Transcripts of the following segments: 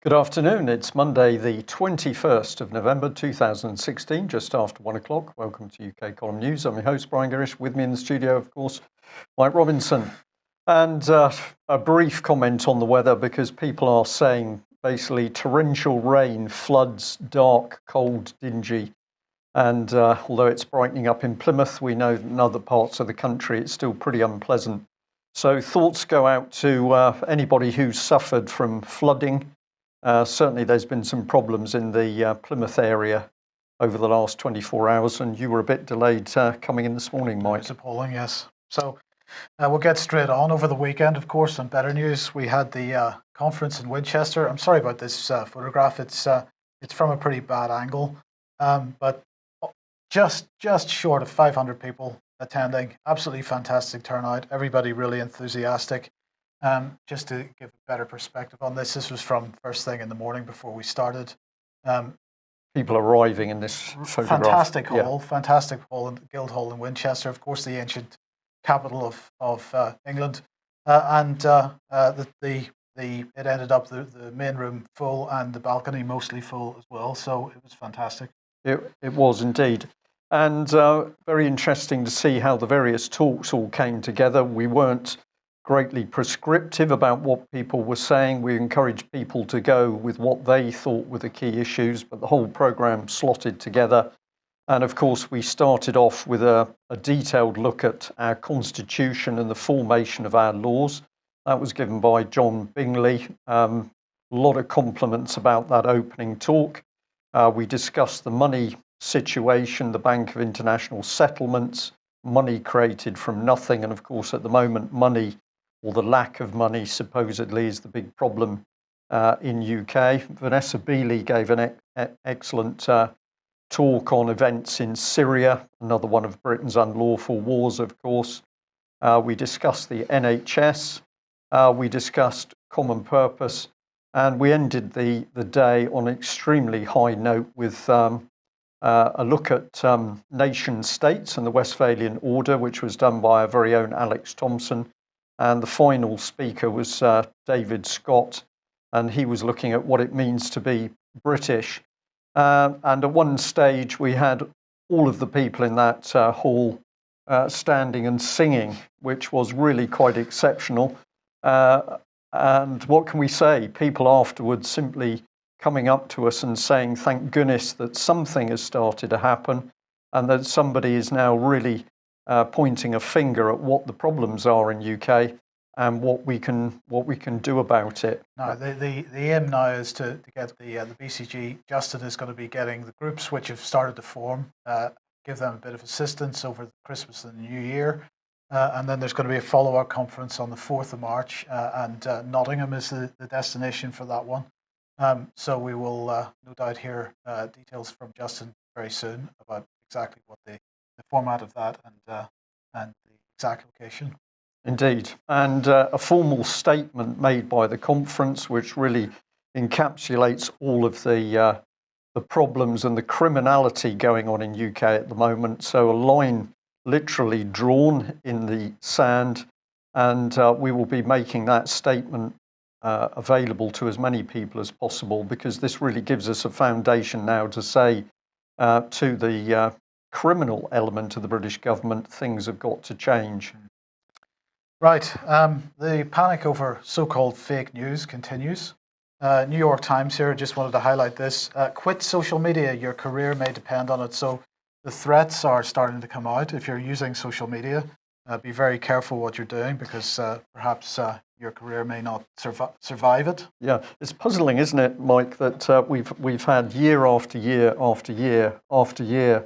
Good afternoon. It's Monday, the 21st of November 2016, just after 1 o'clock. Welcome to UK Column News. I'm your host, Brian Gerrish. With me in the studio, of course, Mike Robinson. And a brief comment on the weather, because people are saying basically torrential rain, floods, dark, cold, dingy. And although it's brightening up in Plymouth, we know that in other parts of the country it's still pretty unpleasant. So thoughts go out to anybody who's suffered from flooding. Certainly there's been some problems in the Plymouth area over the last 24 hours, and you were a bit delayed coming in this morning, Mike. It's appalling, yes. So we'll get straight on. Over the weekend, of course, on better news, we had the conference in Winchester. I'm sorry about this photograph. It's from a pretty bad angle, but just short of 500 people attending. Absolutely fantastic turnout. Everybody really enthusiastic. Just to give a better perspective on this, this was from first thing in the morning before we started. People arriving in this photograph. Fantastic hall in the Guildhall in Winchester, of course, the ancient capital of England, and it ended up the main room full and the balcony mostly full as well. So it was fantastic. It was indeed, and very interesting to see how the various talks all came together. We weren't greatly prescriptive about what people were saying. We encouraged people to go with what they thought were the key issues, but the whole programme slotted together. And of course, we started off with a detailed look at our constitution and the formation of our laws. That was given by John Bingley. A lot of compliments about that opening talk. We discussed the money situation, the Bank of International Settlements, money created from nothing. And of course, at the moment, money, or the lack of money, supposedly, is the big problem in UK. Vanessa Beeley gave an excellent talk on events in Syria, another one of Britain's unlawful wars, of course. We discussed the NHS, we discussed common purpose, and we ended the day on an extremely high note with a look at nation states and the Westphalian Order, which was done by our very own Alex Thompson. And the final speaker was David Scott, and he was looking at what it means to be British. And at one stage, we had all of the people in that hall standing and singing, which was really quite exceptional. And what can we say? People afterwards simply coming up to us and saying, thank goodness that something has started to happen, and that somebody is now really pointing a finger at what the problems are in UK and what we can do about it. Now, the aim now is to get the BCG. Justin is going to be getting the groups which have started to form, give them a bit of assistance over Christmas and the New Year. And then there's going to be a follow-up conference on the 4th of March, and Nottingham is the destination for that one. So we will no doubt hear details from Justin very soon about exactly what the format of that and the exact location. Indeed, and a formal statement made by the conference, which really encapsulates all of the problems and the criminality going on in UK at the moment. So a line literally drawn in the sand, and we will be making that statement available to as many people as possible, because this really gives us a foundation now to say to the criminal element of the British government, things have got to change. Right. The panic over so-called fake news continues. New York Times here, just wanted to highlight this. Quit social media, your career may depend on it. So the threats are starting to come out. If you're using social media, be very careful what you're doing, because perhaps your career may not survive it. Yeah, it's puzzling, isn't it, Mike, that we've had year after year after year after year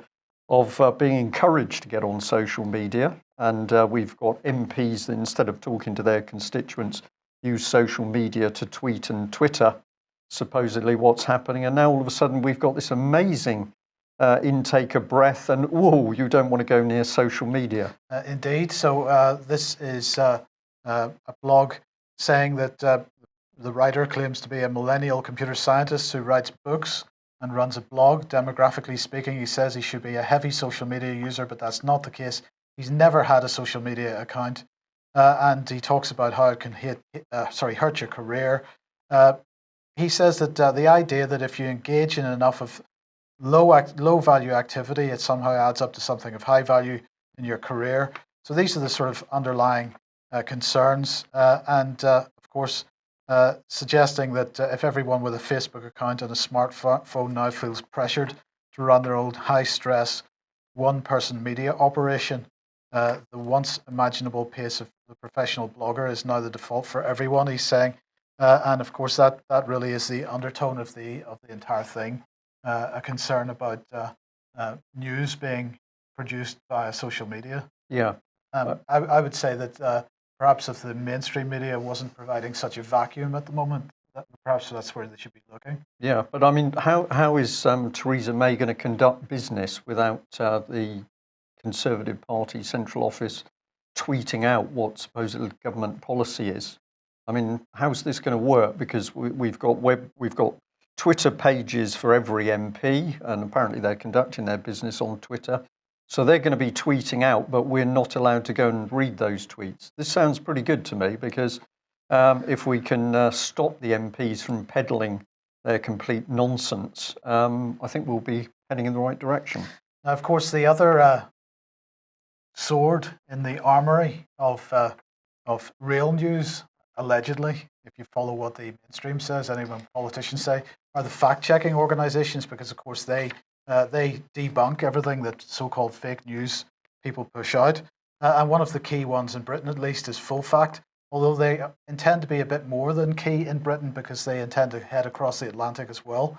of being encouraged to get on social media. And we've got MPs that, instead of talking to their constituents, use social media to tweet and Twitter supposedly what's happening. And now all of a sudden we've got this amazing intake of breath, and whoa, you don't want to go near social media. Indeed. So this is a blog saying that the writer claims to be a millennial computer scientist who writes books and runs a blog. Demographically speaking, he says he should be a heavy social media user, but that's not the case. He's never had a social media account, and he talks about how it can hurt your career. He says that the idea that if you engage in enough of low value activity, it somehow adds up to something of high value in your career. So these are the sort of underlying concerns, and of course, suggesting that if everyone with a Facebook account and a smartphone now feels pressured to run their own high-stress, one-person media operation, the once imaginable pace of the professional blogger is now the default for everyone, he's saying. And of course, that really is the undertone of the entire thing, a concern about news being produced via social media. Yeah. I would say that perhaps if the mainstream media wasn't providing such a vacuum at the moment, perhaps that's where they should be looking. Yeah, but I mean, how is Theresa May going to conduct business without the Conservative Party central office tweeting out what supposedly government policy is? I mean, how's this going to work? Because we've got Twitter pages for every MP, and apparently they're conducting their business on Twitter. So they're going to be tweeting out, but we're not allowed to go and read those tweets. This sounds pretty good to me, because if we can stop the MPs from peddling their complete nonsense, I think we'll be heading in the right direction. Now, of course, the other sword in the armory of real news, allegedly, if you follow what the mainstream says, anyone politicians say, are the fact-checking organizations, because, of course, they debunk everything that so-called fake news people push out. And one of the key ones in Britain, at least, is Full Fact, although they intend to be a bit more than key in Britain because they intend to head across the Atlantic as well.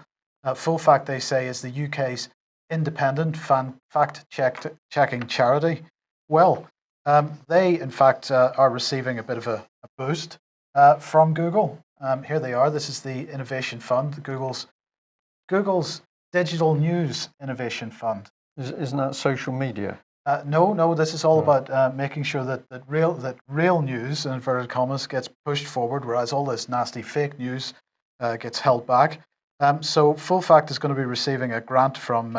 Full Fact, they say, is the UK's independent fact-checking charity. Well, they, in fact, are receiving a bit of a boost from Google. Here they are. This is the Innovation Fund, Google's Digital News Innovation Fund. Isn't that social media? No. This is all about making sure that real news, in inverted commas, gets pushed forward, whereas all this nasty fake news gets held back. So Full Fact is going to be receiving a grant from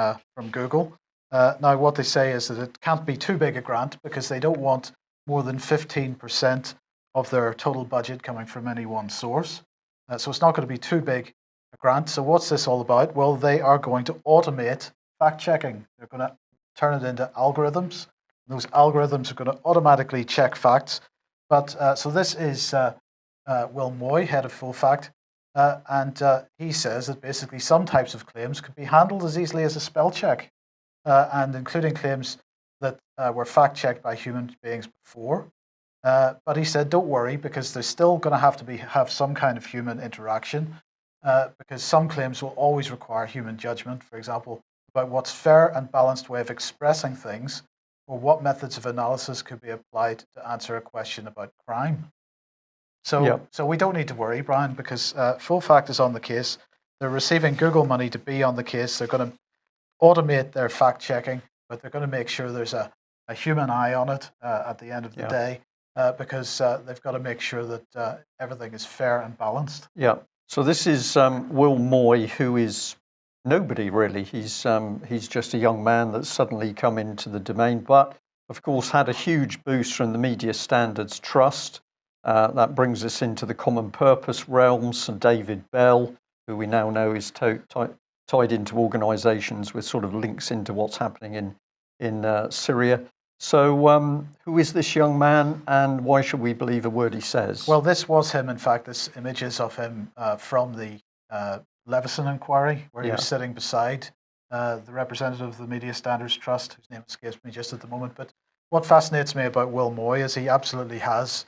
Google. Now, what they say is that it can't be too big a grant because they don't want more than 15% of their total budget coming from any one source. So it's not going to be too big a grant. So what's this all about? Well, they are going to automate fact-checking. They're going to turn it into algorithms. Those algorithms are going to automatically check facts. But so this is Will Moy, head of Full Fact, and he says that basically some types of claims could be handled as easily as a spell check, and including claims that were fact-checked by human beings before. But he said, don't worry, because there's still going to have some kind of human interaction, because some claims will always require human judgment, for example, about what's fair and balanced way of expressing things, or what methods of analysis could be applied to answer a question about crime. So we don't need to worry, Brian, because Full Fact is on the case. They're receiving Google money to be on the case. They're going to automate their fact-checking, but they're going to make sure there's a human eye on it at the end of the day, because they've got to make sure that everything is fair and balanced. Yeah. So this is Will Moy, who is nobody really. He's just a young man that's suddenly come into the domain, but of course had a huge boost from the Media Standards Trust. That brings us into the common purpose realm. Sir David Bell, who we now know is tied into organisations with sort of links into what's happening in Syria. So who is this young man, and why should we believe a word he says? Well, this was him, in fact. This images of him from the Leveson inquiry, where he was sitting beside the representative of the Media Standards Trust, whose name escapes me just at the moment. But what fascinates me about Will Moy is he absolutely has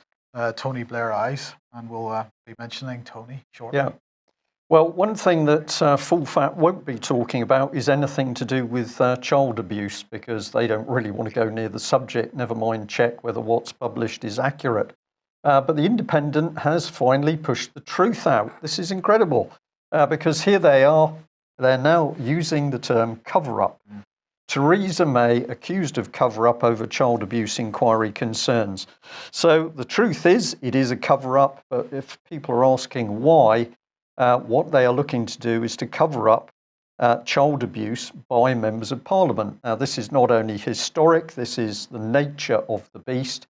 Tony Blair eyes, and we'll be mentioning Tony shortly. Yeah. Well, one thing that Full Fact won't be talking about is anything to do with child abuse, because they don't really want to go near the subject, never mind check whether what's published is accurate. But the Independent has finally pushed the truth out. This is incredible, because here they are. They're now using the term cover-up. Theresa May accused of cover-up over child abuse inquiry concerns. So the truth is, it is a cover-up, but if people are asking why, what they are looking to do is to cover up child abuse by members of Parliament. Now, this is not only historic, this is the nature of the beast.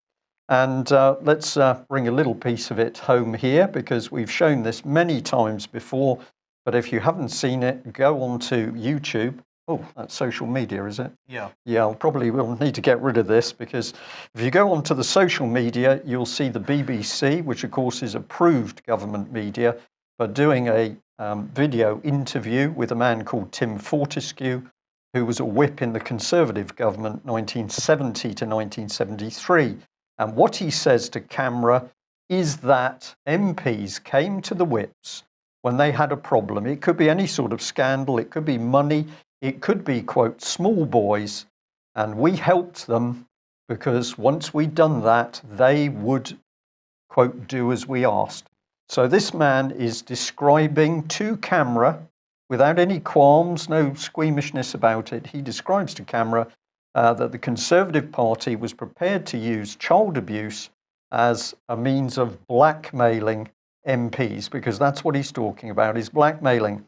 And let's bring a little piece of it home here, because we've shown this many times before. But if you haven't seen it, go on to YouTube. Oh, that's social media, is it? Yeah. Yeah, we'll need to get rid of this, because if you go onto the social media, you'll see the BBC, which of course is approved government media, but doing a video interview with a man called Tim Fortescue, who was a whip in the Conservative government 1970 to 1973. And what he says to camera is that MPs came to the whips when they had a problem. It could be any sort of scandal, it could be money, it could be, quote, small boys, and we helped them because once we'd done that, they would, quote, do as we asked. So this man is describing to camera, without any qualms, no squeamishness about it, he describes to camera that the Conservative Party was prepared to use child abuse as a means of blackmailing MPs, because that's what he's talking about, is blackmailing.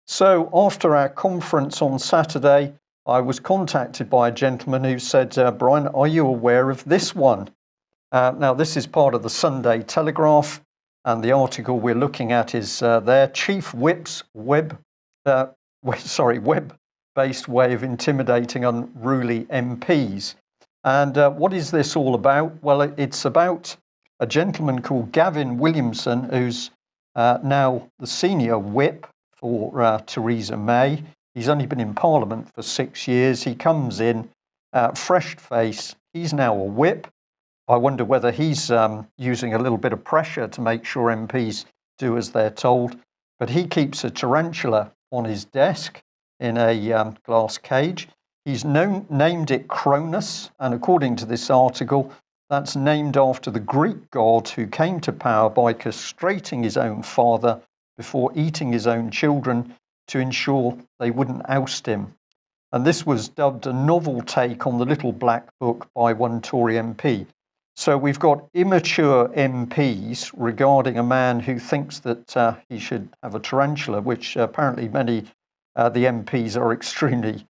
So after our conference on Saturday, I was contacted by a gentleman who said, Brian, are you aware of this one? Now, this is part of the Sunday Telegraph, and the article we're looking at is their Chief Whip's web-based way of intimidating unruly MPs. And what is this all about? Well, it's about a gentleman called Gavin Williamson, who's now the senior whip for Theresa May. He's only been in Parliament for 6 years. He comes in, fresh face. He's now a whip. I wonder whether he's using a little bit of pressure to make sure MPs do as they're told. But he keeps a tarantula on his desk in a glass cage. He's named it Cronus, and according to this article, that's named after the Greek god who came to power by castrating his own father before eating his own children to ensure they wouldn't oust him. And this was dubbed a novel take on the Little Black Book by one Tory MP. So we've got immature MPs regarding a man who thinks that he should have a tarantula, which apparently many the MPs are extremely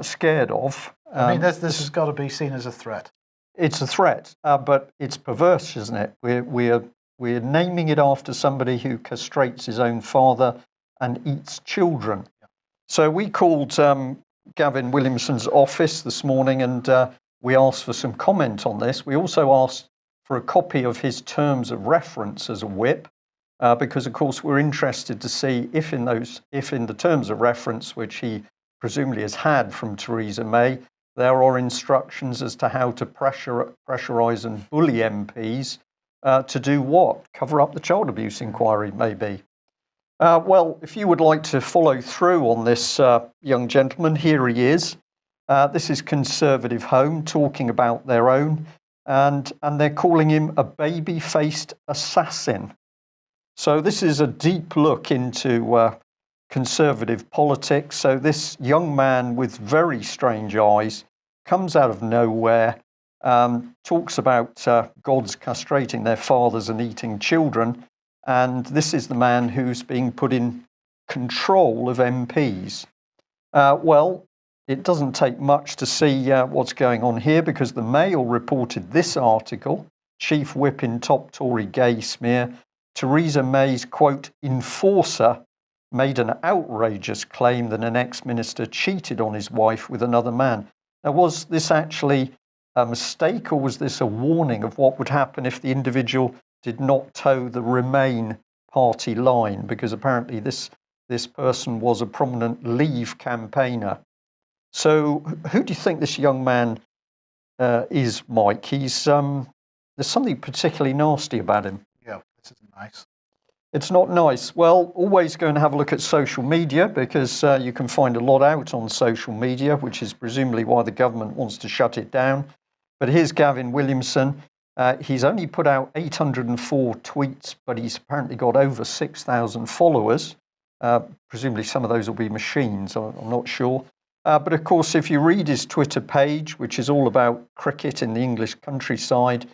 scared of. I mean, this has got to be seen as a threat. It's a threat, but it's perverse, isn't it? We're naming it after somebody who castrates his own father and eats children. So we called Gavin Williamson's office this morning, and we asked for some comment on this. We also asked for a copy of his terms of reference as a whip, because of course we're interested to see if in the terms of reference, which he presumably has had from Theresa May, there are instructions as to how to pressurise and bully MPs to do what? Cover up the child abuse inquiry, maybe. Well, if you would like to follow through on this young gentleman, here he is. This is Conservative Home talking about their own, and they're calling him a baby-faced assassin. So this is a deep look into Conservative politics. So this young man with very strange eyes comes out of nowhere, talks about gods castrating their fathers and eating children, and this is the man who's being put in control of MPs. Well, it doesn't take much to see what's going on here, because the Mail reported this article, Chief Whip in top Tory gay smear, Theresa May's, quote, enforcer made an outrageous claim that an ex-minister cheated on his wife with another man. Now, was this actually a mistake, or was this a warning of what would happen if the individual did not toe the Remain party line? Because apparently this person was a prominent Leave campaigner. So who do you think this young man is, Mike? He's there's something particularly nasty about him. Yeah, this isn't nice. It's not nice. Well, always go and have a look at social media, because you can find a lot out on social media, which is presumably why the government wants to shut it down. But here's Gavin Williamson. He's only put out 804 tweets, but he's apparently got over 6,000 followers. Presumably some of those will be machines, I'm not sure. But of course, if you read his Twitter page, which is all about cricket in the English countryside,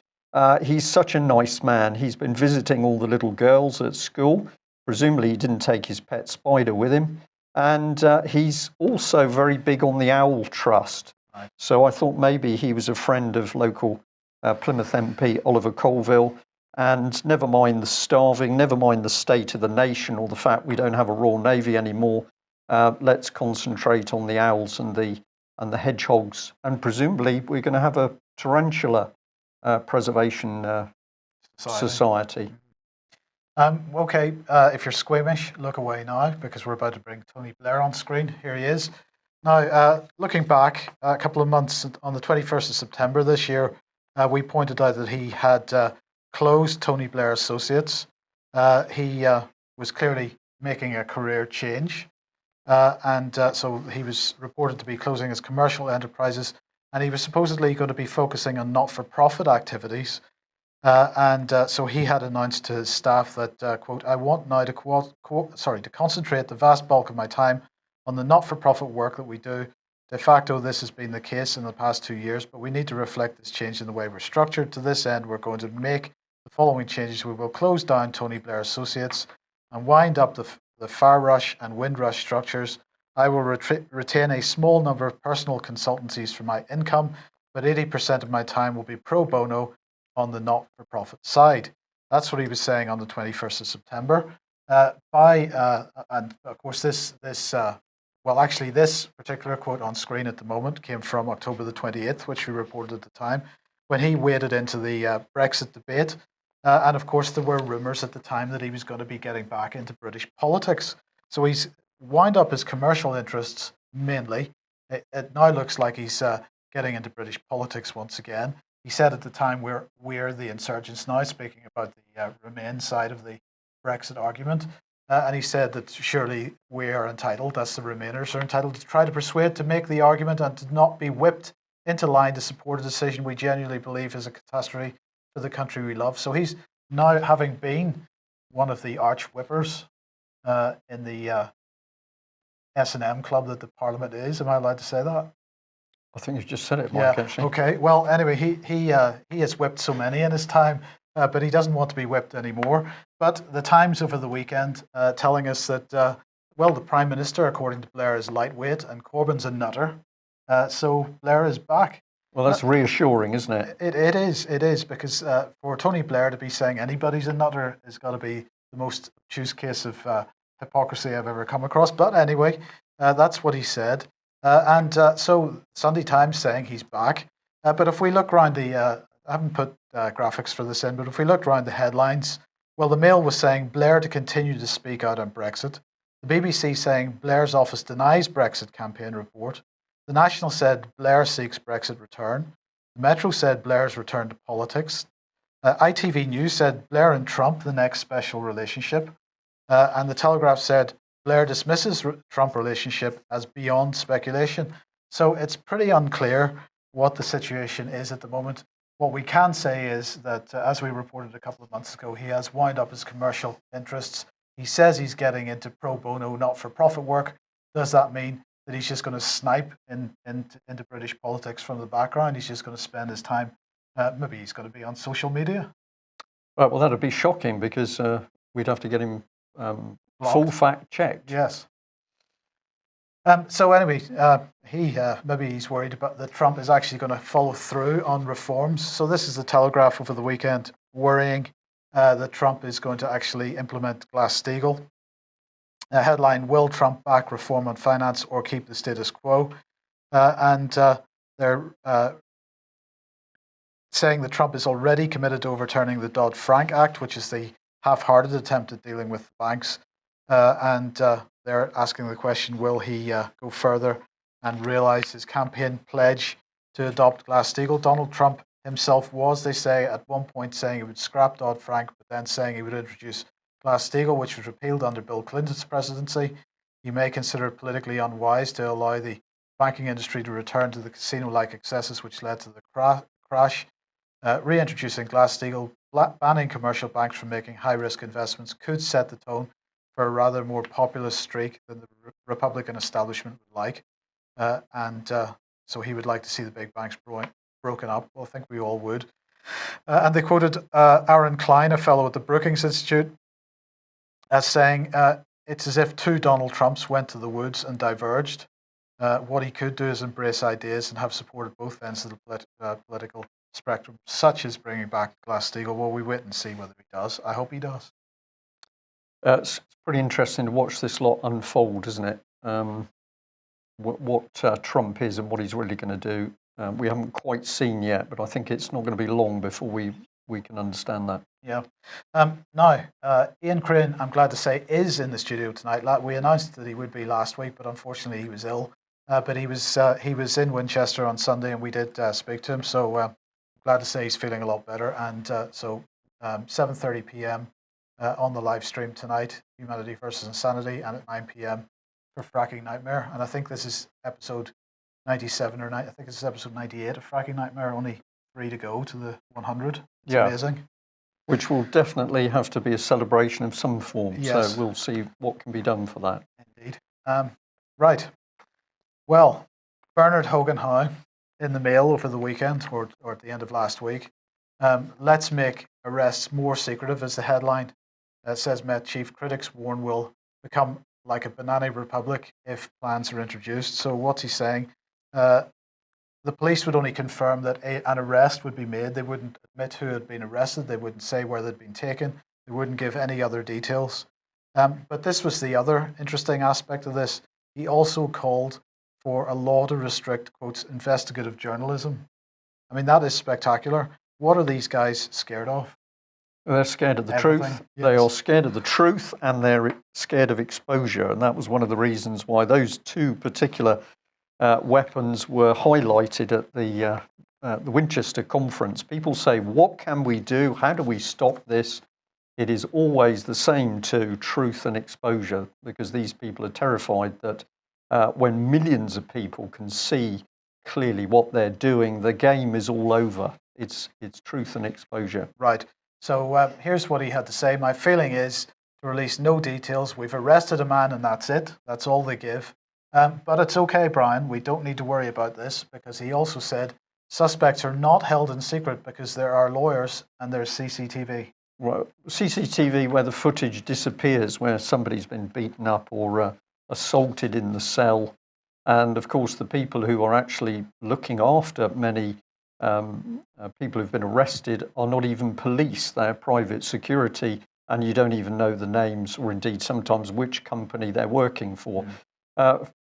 he's such a nice man. He's been visiting all the little girls at school. Presumably he didn't take his pet spider with him. And he's also very big on the Owl Trust. Right. So I thought maybe he was a friend of local Plymouth MP Oliver Colville. And never mind the starving, never mind the state of the nation or the fact we don't have a Royal Navy anymore. Let's concentrate on the owls and the hedgehogs. And presumably we're going to have a tarantula preservation society. Okay, if you're squeamish, look away now, because we're about to bring Tony Blair on screen. Here he is. Now, looking back a couple of months, on the 21st of September this year, we pointed out that he had closed Tony Blair Associates. He was clearly making a career change, and so he was reported to be closing his commercial enterprises, and he was supposedly going to be focusing on not-for-profit activities. So he had announced to his staff that, quote, I want now to concentrate the vast bulk of my time on the not-for-profit work that we do. De facto, this has been the case in the past 2 years, but we need to reflect this change in the way we're structured. To this end, we're going to make the following changes. We will close down Tony Blair Associates and wind up the Fire Rush and Windrush structures. I will retain a small number of personal consultancies for my income, but 80% of my time will be pro bono on the not-for-profit side. That's what he was saying on the 21st of September. And of course, this particular quote on screen at the moment came from October the 28th, which we reported at the time, when he waded into the Brexit debate. And of course, there were rumours at the time that he was going to be getting back into British politics. So he's wound up his commercial interests mainly. It now looks like he's getting into British politics once again. He said at the time, we're the insurgents now, speaking about the Remain side of the Brexit argument. And he said that surely we are entitled, that's the Remainers, are entitled to try to persuade, to make the argument and to not be whipped into line to support a decision we genuinely believe is a catastrophe for the country we love. So he's now, having been one of the arch whippers in the S&M club that the Parliament is. Am I allowed to say that? I think you've just said it, Mike, yeah, actually. Okay, well, anyway, he has whipped so many in his time, but he doesn't want to be whipped anymore. But the Times over the weekend telling us that, the Prime Minister, according to Blair, is lightweight and Corbyn's a nutter. So Blair is back. Well, that's reassuring, isn't it? It is, because for Tony Blair to be saying anybody's a nutter has got to be the most obtuse case of hypocrisy I've ever come across. But anyway, that's what he said. So Sunday Times saying he's back. But if we look around I haven't put graphics for this in, but if we look around the headlines, the Mail was saying Blair to continue to speak out on Brexit. The BBC saying Blair's office denies Brexit campaign report. The National said Blair seeks Brexit return. The Metro said Blair's return to politics. ITV News said Blair and Trump, the next special relationship. And the Telegraph said Blair dismisses Trump relationship as beyond speculation. So it's pretty unclear what the situation is at the moment. What we can say is that, as we reported a couple of months ago, he has wound up his commercial interests. He says he's getting into pro bono, not-for-profit work. Does that mean that he's just going to snipe into British politics from the background? He's just going to spend his time, maybe he's going to be on social media? Well, that would be shocking, because we'd have to get him full fact checked. Yes. So anyway, maybe he's worried about that Trump is actually going to follow through on reforms. So this is the Telegraph over the weekend, worrying that Trump is going to actually implement Glass-Steagall. A headline: Will Trump back reform on finance or keep the status quo? And they're saying that Trump is already committed to overturning the Dodd-Frank Act, which is the half-hearted attempt at dealing with the banks. And they're asking the question, will he go further and realise his campaign pledge to adopt Glass-Steagall? Donald Trump himself was, they say, at one point saying he would scrap Dodd-Frank, but then saying he would introduce Glass-Steagall, which was repealed under Bill Clinton's presidency. He may consider it politically unwise to allow the banking industry to return to the casino-like excesses which led to the crash. Reintroducing Glass-Steagall, banning commercial banks from making high-risk investments, could set the tone for a rather more populist streak than the Republican establishment would like. So he would like to see the big banks broken up. Well, I think we all would. And they quoted Aaron Klein, a fellow at the Brookings Institute, as saying, it's as if two Donald Trumps went to the woods and diverged. What he could do is embrace ideas and have support at both ends of the political spectrum, such as bringing back Glass-Steagall. Well, we wait and see whether he does. I hope he does. It's pretty interesting to watch this lot unfold, isn't it? What Trump is and what he's really going to do. We haven't quite seen yet, but I think it's not going to be long before we can understand that. Yeah. Now, Ian Crane, I'm glad to say, is in the studio tonight. We announced that he would be last week, but unfortunately he was ill. But he was in Winchester on Sunday, and we did speak to him. So glad to say he's feeling a lot better. And so 7:30 p.m. On the live stream tonight, Humanity versus Insanity, and at 9 p.m. for Fracking Nightmare. And I think this is episode 97 or 9. I think this is episode 98 of Fracking Nightmare. Only 3 to go to the 100. It's amazing. Which will definitely have to be a celebration of some form. Yes. So we'll see what can be done for that. Indeed. Right. Well, Bernard Hogan-Howe in the Mail over the weekend or at the end of last week. Let's make arrests more secretive, as the headline says. Met chief critics warn will become like a banana republic if plans are introduced. So what's he saying? The police would only confirm that an arrest would be made. They wouldn't admit who had been arrested. They wouldn't say where they'd been taken. They wouldn't give any other details. But this was the other interesting aspect of this. He also called for a law to restrict, quotes, investigative journalism. I mean, that is spectacular. What are these guys scared of? They're scared of the Everything. truth. Yes. They are scared of the truth, and they're scared of exposure. And that was one of the reasons why those two particular weapons were highlighted at the Winchester conference. People say, what can we do? How do we stop this? It is always the same to truth and exposure, because these people are terrified that when millions of people can see clearly what they're doing, the game is all over. It's truth and exposure. Right. So here's what he had to say. My feeling is to release no details. We've arrested a man and that's it. That's all they give. But it's okay, Brian. We don't need to worry about this, because he also said suspects are not held in secret because there are lawyers and there's CCTV. Well, CCTV where the footage disappears, where somebody's been beaten up or assaulted in the cell. And of course, the people who are actually looking after many people who've been arrested are not even police. They're private security, and you don't even know the names or indeed sometimes which company they're working for.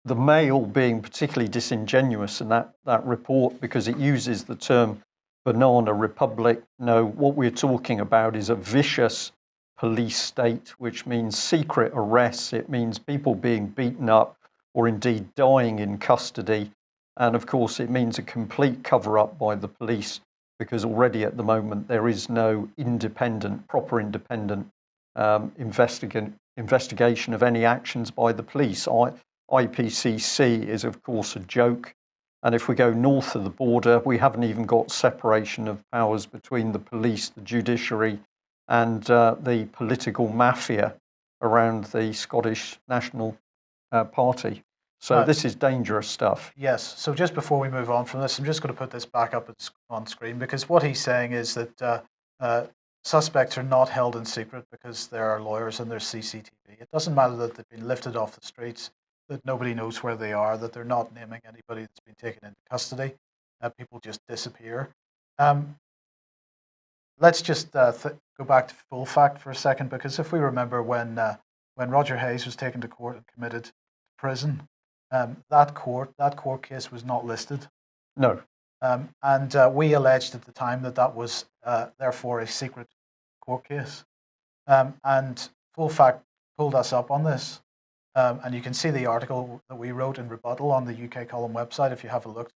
The Mail being particularly disingenuous in that report, because it uses the term banana republic. No, what we're talking about is a vicious police state, which means secret arrests. It means people being beaten up or indeed dying in custody. And of course, it means a complete cover-up by the police, because already at the moment there is no proper independent investigation of any actions by the police. IPCC is, of course, a joke. And if we go north of the border, we haven't even got separation of powers between the police, the judiciary, and the political mafia around the Scottish National Party. So this is dangerous stuff. Yes. So just before we move on from this, I'm just going to put this back up on screen, because what he's saying is that suspects are not held in secret because there are lawyers and there's CCTV. It doesn't matter that they've been lifted off the streets, that nobody knows where they are, that they're not naming anybody that's been taken into custody. People just disappear. Let's just go back to full fact for a second, because if we remember when Roger Hayes was taken to court and committed to prison, that court case was not listed. No. And we alleged at the time that was therefore a secret court case. And Full Fact pulled us up on this. And you can see the article that we wrote in rebuttal on the UK Column website if you have a look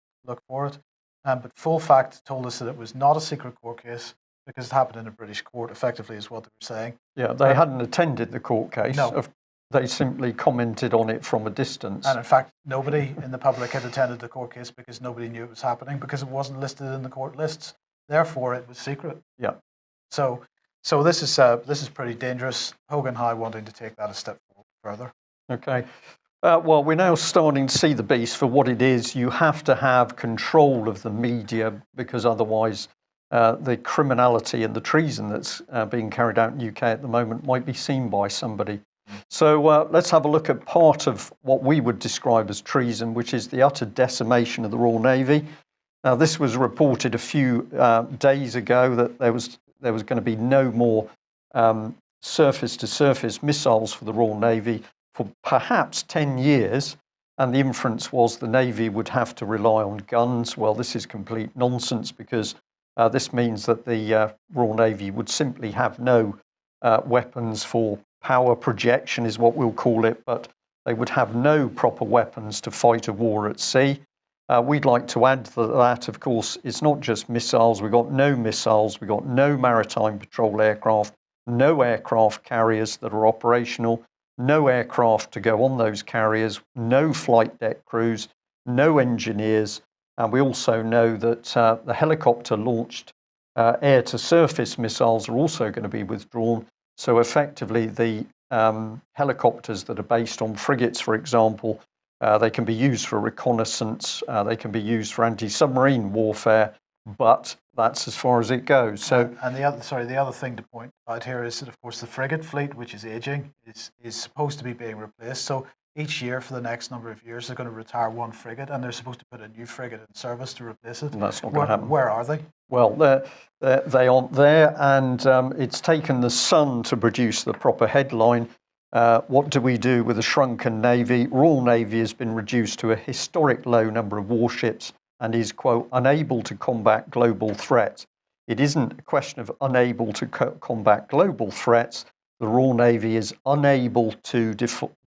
for it. But Full Fact told us that it was not a secret court case because it happened in a British court, effectively, is what they were saying. Yeah, they hadn't attended the court case. No. They simply commented on it from a distance. And in fact, nobody in the public had attended the court case because nobody knew it was happening, because it wasn't listed in the court lists. Therefore, it was secret. Yeah. So this is pretty dangerous. Hogan-Howe wanting to take that a step further. Okay. Well, we're now starting to see the beast for what it is. You have to have control of the media, because otherwise the criminality and the treason that's being carried out in the UK at the moment might be seen by somebody. So let's have a look at part of what we would describe as treason, which is the utter decimation of the Royal Navy. Now, this was reported a few days ago that there was going to be no more surface-to-surface missiles for the Royal Navy for perhaps 10 years. And the inference was the Navy would have to rely on guns. Well, this is complete nonsense, because this means that the Royal Navy would simply have no weapons for power projection, is what we'll call it, but they would have no proper weapons to fight a war at sea. We'd like to add that, of course, it's not just missiles. We've got no missiles. We've got no maritime patrol aircraft, no aircraft carriers that are operational, no aircraft to go on those carriers, no flight deck crews, no engineers. And we also know that the helicopter-launched air-to-surface missiles are also going to be withdrawn. So effectively, the helicopters that are based on frigates, for example, they can be used for reconnaissance, they can be used for anti-submarine warfare, but that's as far as it goes. So, and the other thing to point out here is that, of course, the frigate fleet, which is aging, is supposed to be being replaced. So each year for the next number of years, they're going to retire one frigate, and they're supposed to put a new frigate in service to replace it. And that's not going to happen. Where are they? Well, they aren't there, and it's taken the Sun to produce the proper headline. What do we do with a shrunken Navy? Royal Navy has been reduced to a historic low number of warships and is, quote, unable to combat global threats. It isn't a question of unable to combat global threats. The Royal Navy is unable to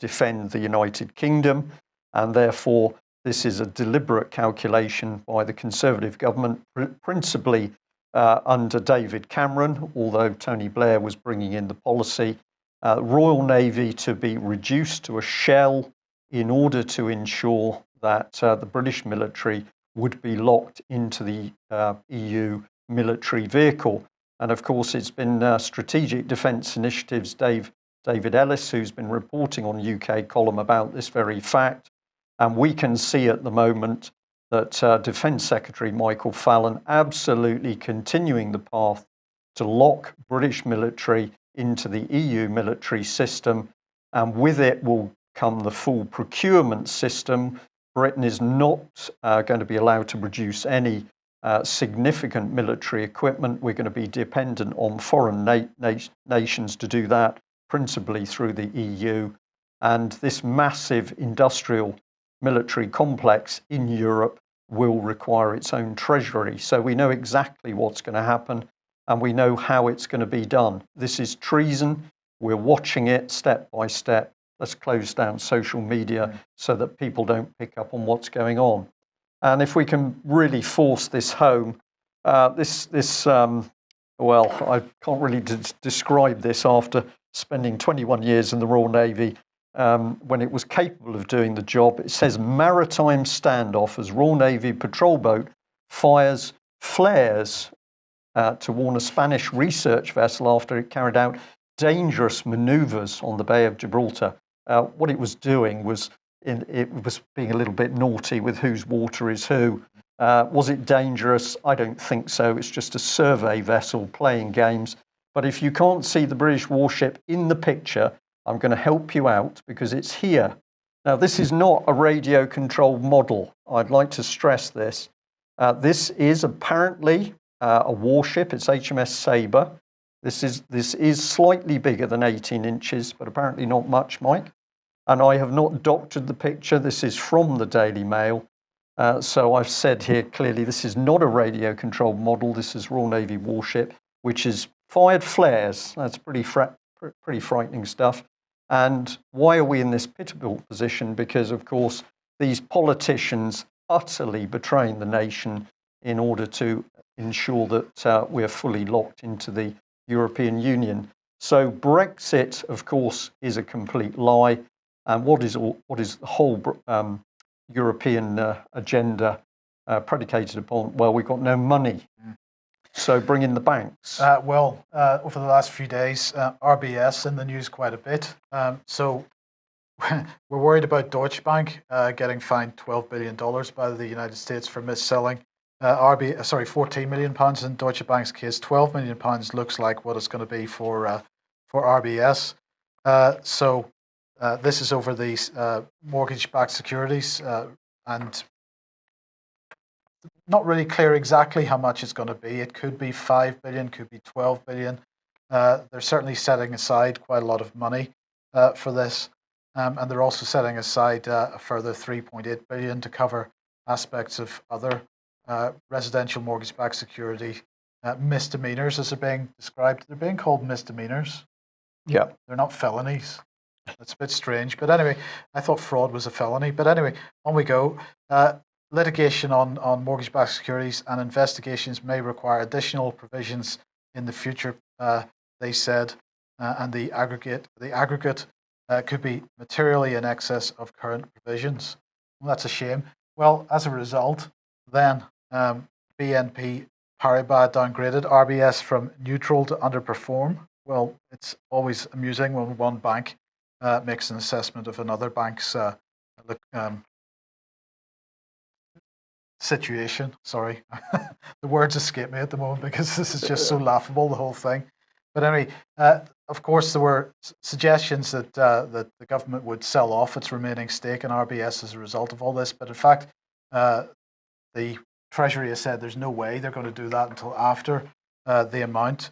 defend the United Kingdom, and therefore this is a deliberate calculation by the Conservative government, principally under David Cameron, although Tony Blair was bringing in the policy. Royal Navy to be reduced to a shell in order to ensure that the British military would be locked into the EU military vehicle. And of course, it's been Strategic Defence Initiative's David Ellis who's been reporting on UK column about this very fact. And we can see at the moment that Defence Secretary Michael Fallon absolutely continuing the path to lock British military into the EU military system, and with it will come the full procurement system. Britain is not going to be allowed to produce any significant military equipment. We're going to be dependent on foreign nations to do that, principally through the EU. And this massive industrial military complex in Europe will require its own treasury. So we know exactly what's going to happen, and we know how it's going to be done. This is treason. We're watching it step by step. Let's close down social media so that people don't pick up on what's going on. And if we can really force this home, well, I can't really describe this after spending 21 years in the Royal Navy when it was capable of doing the job. It says maritime standoff as Royal Navy patrol boat fires flares to warn a Spanish research vessel after it carried out dangerous manoeuvres on the Bay of Gibraltar. What it was doing was it was being a little bit naughty with whose water is who. Was it dangerous? I don't think so. It's just a survey vessel playing games. But if you can't see the British warship in the picture, I'm going to help you out because it's here. Now, this is not a radio-controlled model. I'd like to stress this. This is apparently a warship. It's HMS Sabre. This is slightly bigger than 18 inches, but apparently not much, Mike. And I have not doctored the picture. This is from the Daily Mail. So I've said here clearly this is not a radio-controlled model. This is Royal Navy warship, which has fired flares. That's pretty frightening stuff. And why are we in this pitiable position? Because, of course, these politicians utterly betraying the nation in order to ensure that we're fully locked into the European Union. So Brexit, of course, is a complete lie. And what is the whole European agenda predicated upon? Well, we've got no money. So bring in the banks. Over the last few days, RBS in the news quite a bit. So we're worried about Deutsche Bank getting fined $12 billion by the United States for mis-selling. £14 million in Deutsche Bank's case. £12 million looks like what it's going to be for RBS. So this is over these mortgage-backed securities, and not really clear exactly how much it's going to be. It could be 5 billion, could be 12 billion. They're certainly setting aside quite a lot of money for this, and they're also setting aside a further 3.8 billion to cover aspects of other residential mortgage-backed security misdemeanors, as they're being described. They're being called misdemeanors. Yeah. They're not felonies. That's a bit strange. But anyway, I thought fraud was a felony. But anyway, on we go. Litigation on mortgage-backed securities and investigations may require additional provisions in the future, they said, and the aggregate could be materially in excess of current provisions. Well, that's a shame. Well, as a result, then BNP Paribas downgraded RBS from neutral to underperform. Well, it's always amusing when one bank makes an assessment of another bank's situation. Sorry, the words escape me at the moment because this is just so laughable, the whole thing. But anyway, of course, there were suggestions that that the government would sell off its remaining stake in RBS as a result of all this. But in fact, the Treasury has said there's no way they're going to do that until after the amount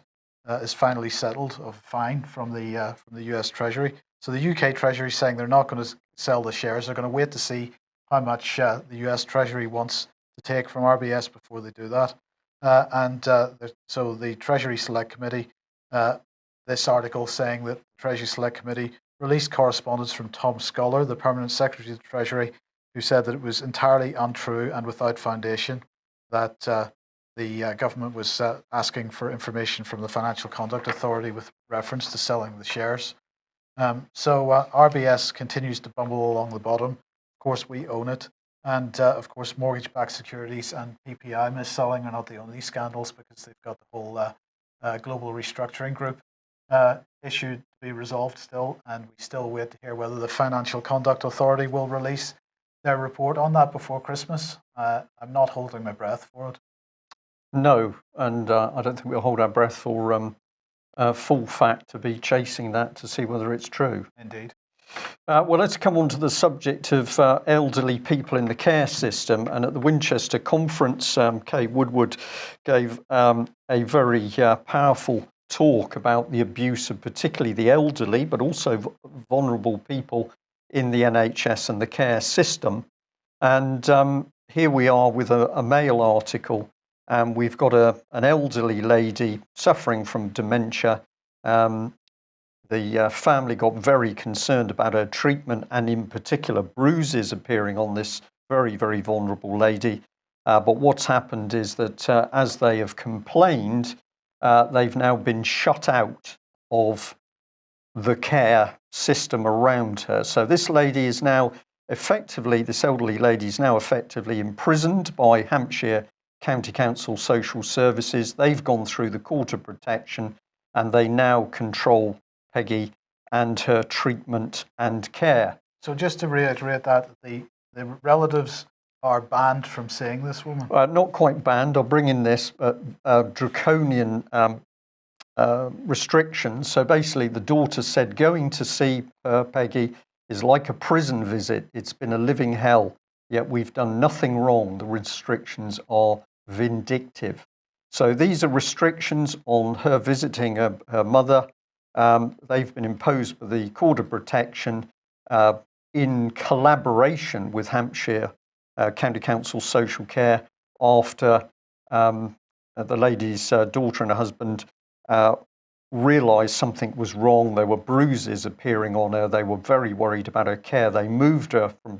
is finally settled of fine from the US Treasury. So the UK Treasury is saying they're not going to sell the shares. They're going to wait to see how much the US Treasury wants to take from RBS before they do that. So the Treasury Select Committee, this article saying that the Treasury Select Committee released correspondence from Tom Sculler, the Permanent Secretary of the Treasury, who said that it was entirely untrue and without foundation that the government was asking for information from the Financial Conduct Authority with reference to selling the shares. So RBS continues to bumble along the bottom. Of course, we own it. And of course, mortgage-backed securities and PPI mis-selling are not the only scandals, because they've got the whole global restructuring group issue to be resolved still. And we still wait to hear whether the Financial Conduct Authority will release their report on that before Christmas. I'm not holding my breath for it. No, and I don't think we'll hold our breath for full fact to be chasing that to see whether it's true. Indeed. Well, let's come on to the subject of elderly people in the care system. And at the Winchester conference, Kay Woodward gave a very powerful talk about the abuse of particularly the elderly, but also vulnerable people in the NHS and the care system. And here we are with a Mail article, and we've got an elderly lady suffering from dementia. The family got very concerned about her treatment, and in particular bruises appearing on this very, very vulnerable lady. But what's happened is that as they have complained, they've now been shut out of the care system around her. So this lady is now effectively, this elderly lady is now effectively imprisoned by Hampshire County Council Social Services. They've gone through the Court of Protection, and they now control Peggy and her treatment and care. So just to reiterate that, the relatives are banned from seeing this woman? Not quite banned. I'll bring in this draconian restrictions. So basically the daughter said going to see Peggy is like a prison visit. It's been a living hell, yet we've done nothing wrong. The restrictions are vindictive. So these are restrictions on her visiting her mother. They've been imposed by the Court of Protection in collaboration with Hampshire County Council Social Care after the lady's daughter and her husband realised something was wrong. There were bruises appearing on her. They were very worried about her care. They moved her from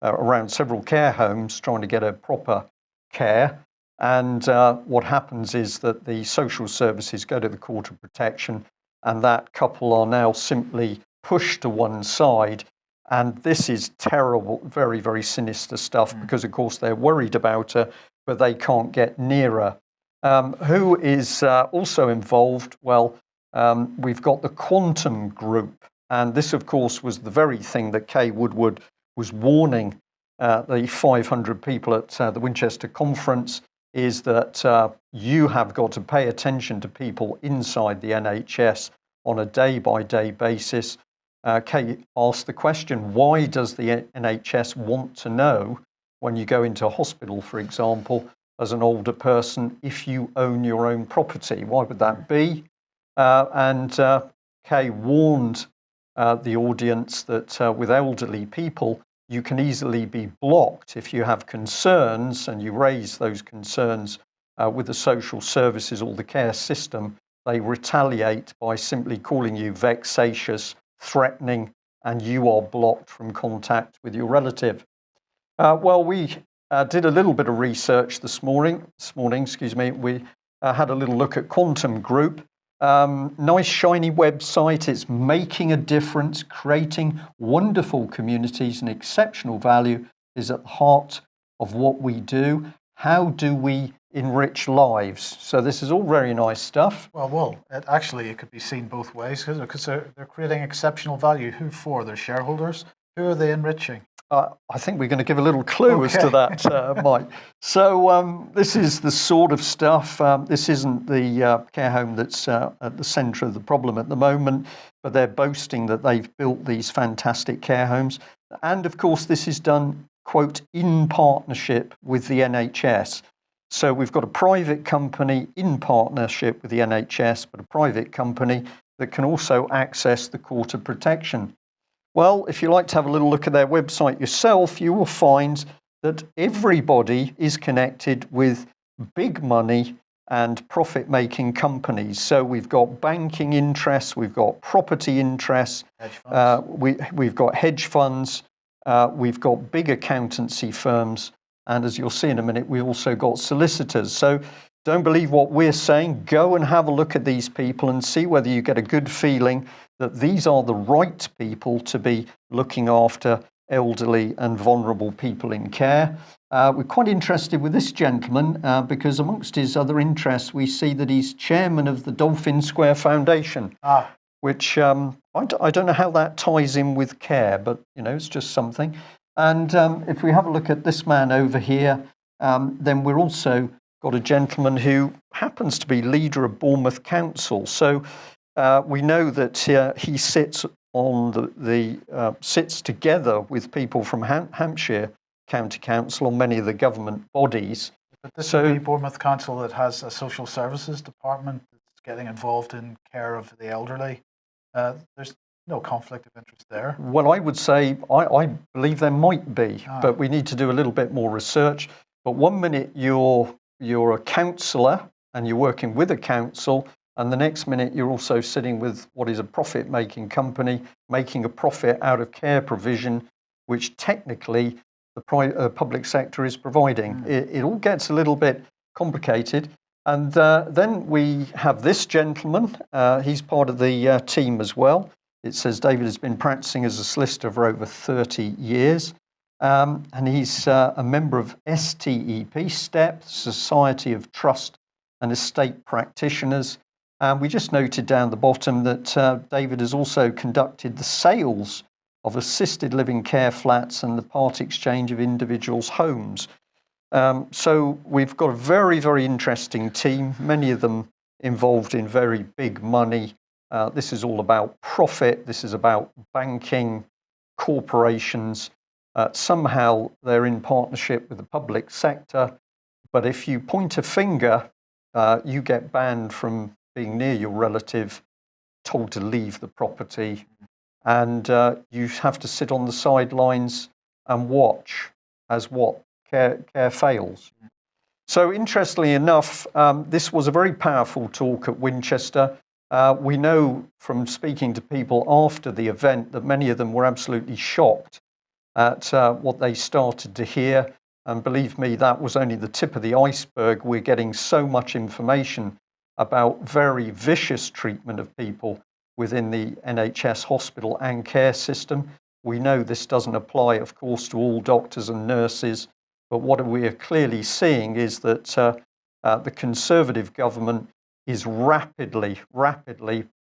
around several care homes trying to get her proper care. And what happens is that the social services go to the Court of Protection, and that couple are now simply pushed to one side. And this is terrible, very, very sinister stuff, because, of course, they're worried about her, but they can't get near her. Who is also involved? Well, we've got the Quantum Group. And this, of course, was the very thing that Kay Woodward was warning the 500 people at the Winchester conference, is that you have got to pay attention to people inside the NHS on a day-by-day basis. Kate asked the question, why does the NHS want to know when you go into a hospital, for example, as an older person, if you own your own property? Why would that be? And Kay warned the audience that with elderly people, you can easily be blocked if you have concerns and you raise those concerns with the social services or the care system. They retaliate by simply calling you vexatious, threatening, and you are blocked from contact with your relative. Well, we did a little bit of research this morning. We had a little look at Quantum Group. Nice shiny website. It's making a difference, creating wonderful communities, and exceptional value is at the heart of what we do. How do we enrich lives? So this is all very nice stuff. Well, it could be seen both ways because they're creating exceptional value. Who for? Their shareholders? Who are they enriching? I think we're going to give a little clue as to that, Mike. So this is the sort of stuff. This isn't the care home that's at the centre of the problem at the moment, but they're boasting that they've built these fantastic care homes. And of course, this is done, quote, in partnership with the NHS. So we've got a private company in partnership with the NHS, but a private company that can also access the Court of Protection. Well, if you like to have a little look at their website yourself, you will find that everybody is connected with big money and profit-making companies. So we've got banking interests, we've got property interests, we've got hedge funds, we've got big accountancy firms, and as you'll see in a minute, we've also got solicitors. So don't believe what we're saying. Go and have a look at these people and see whether you get a good feeling that these are the right people to be looking after elderly and vulnerable people in care. We're quite interested with this gentleman because amongst his other interests, we see that he's chairman of the Dolphin Square Foundation, which I don't know how that ties in with care, but it's just something. And if we have a look at this man over here, then we're also got a gentleman who happens to be leader of Bournemouth Council. So we know that he sits on sits together with people from Hampshire County Council on many of the government bodies. But this would be Bournemouth Council that has a social services department that's getting involved in care of the elderly. There's no conflict of interest there. Well, I would say I believe there might be, but we need to do a little bit more research. But one minute you're a councillor and you're working with a council, and the next minute you're also sitting with what is a profit-making company, making a profit out of care provision, which technically the public sector is providing. It all gets a little bit complicated. And then we have this gentleman. He's part of the team as well. It says David has been practicing as a solicitor for over 30 years. And he's a member of STEP, STEP, Society of Trust and Estate Practitioners. And we just noted down the bottom that David has also conducted the sales of assisted living care flats and the part exchange of individuals' homes. So we've got a very, very interesting team, many of them involved in very big money. This is all about profit. This is about banking, corporations. Somehow they're in partnership with the public sector. But if you point a finger, you get banned from being near your relative, told to leave the property, and you have to sit on the sidelines and watch as what care fails. So interestingly enough, this was a very powerful talk at Winchester. We know from speaking to people after the event that many of them were absolutely shocked at what they started to hear. And believe me, that was only the tip of the iceberg. We're getting so much information about very vicious treatment of people within the NHS hospital and care system. We know this doesn't apply, of course, to all doctors and nurses, but what we are clearly seeing is that the Conservative government is rapidly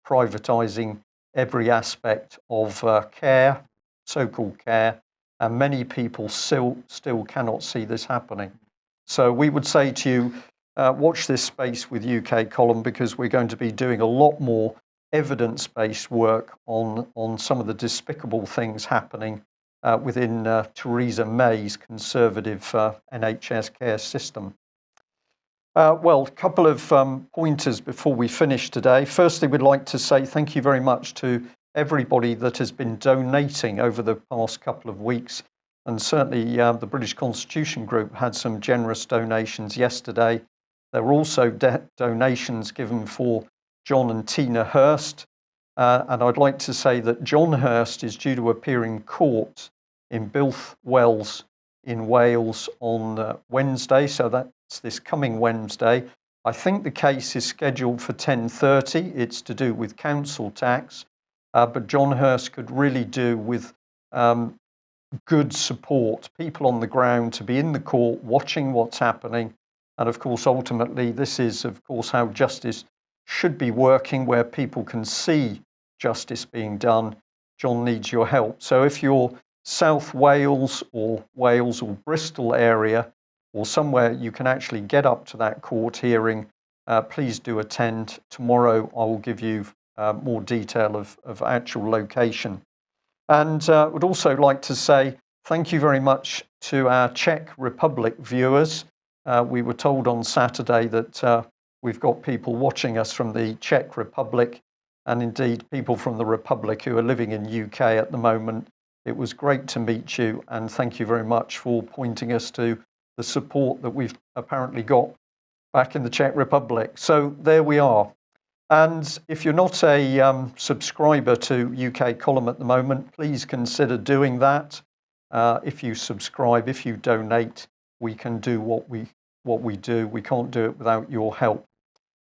privatising every aspect of care, so-called care, and many people still cannot see this happening. So we would say to you, watch this space with UK Column, because we're going to be doing a lot more evidence-based work on some of the despicable things happening within Theresa May's Conservative NHS care system. Well, a couple of pointers before we finish today. Firstly, we'd like to say thank you very much to everybody that has been donating over the past couple of weeks. And certainly the British Constitution Group had some generous donations yesterday. There were also donations given for John and Tina Hurst. And I'd like to say that John Hurst is due to appear in court in Builth Wells in Wales on Wednesday. So that's this coming Wednesday. I think the case is scheduled for 10:30. It's to do with council tax. But John Hurst could really do with good support, people on the ground to be in the court watching what's happening. And of course, ultimately, this is, of course, how justice should be working, where people can see justice being done. John needs your help. So if you're South Wales or Bristol area, or somewhere you can actually get up to that court hearing, please do attend. Tomorrow I will give you more detail of actual location. And I would also like to say thank you very much to our Czech Republic viewers. We were told on Saturday that we've got people watching us from the Czech Republic, and indeed people from the Republic who are living in UK at the moment. It was great to meet you, and thank you very much for pointing us to the support that we've apparently got back in the Czech Republic. So there we are. And if you're not a subscriber to UK Column at the moment, please consider doing that. If you subscribe, if you donate, we can do what we do. We can't do it without your help.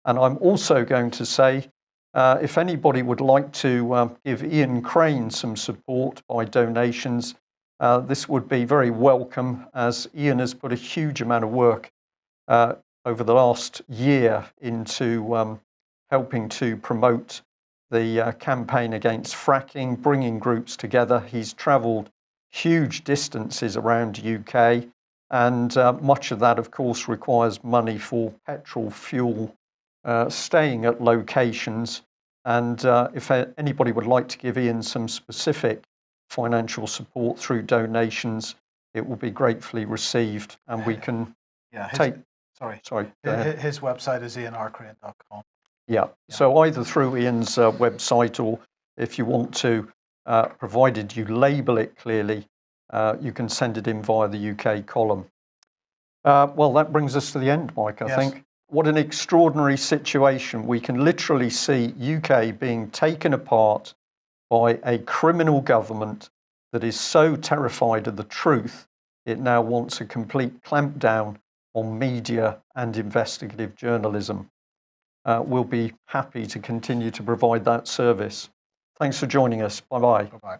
And I'm also going to say, if anybody would like to give Ian Crane some support by donations, this would be very welcome, as Ian has put a huge amount of work over the last year into helping to promote the campaign against fracking, bringing groups together. He's travelled huge distances around UK, and much of that, of course, requires money for petrol, fuel, staying at locations. And if anybody would like to give Ian some specific financial support through donations, it will be gratefully received, and we can take... Sorry. His website is ianrcrane.com. Yeah, so either through Ian's website, or if you want to, provided you label it clearly, you can send it in via the UK Column. Well, that brings us to the end, Mike, I think. What an extraordinary situation. We can literally see UK being taken apart by a criminal government that is so terrified of the truth, it now wants a complete clampdown on media and investigative journalism. We'll be happy to continue to provide that service. Thanks for joining us. Bye-bye. Bye-bye.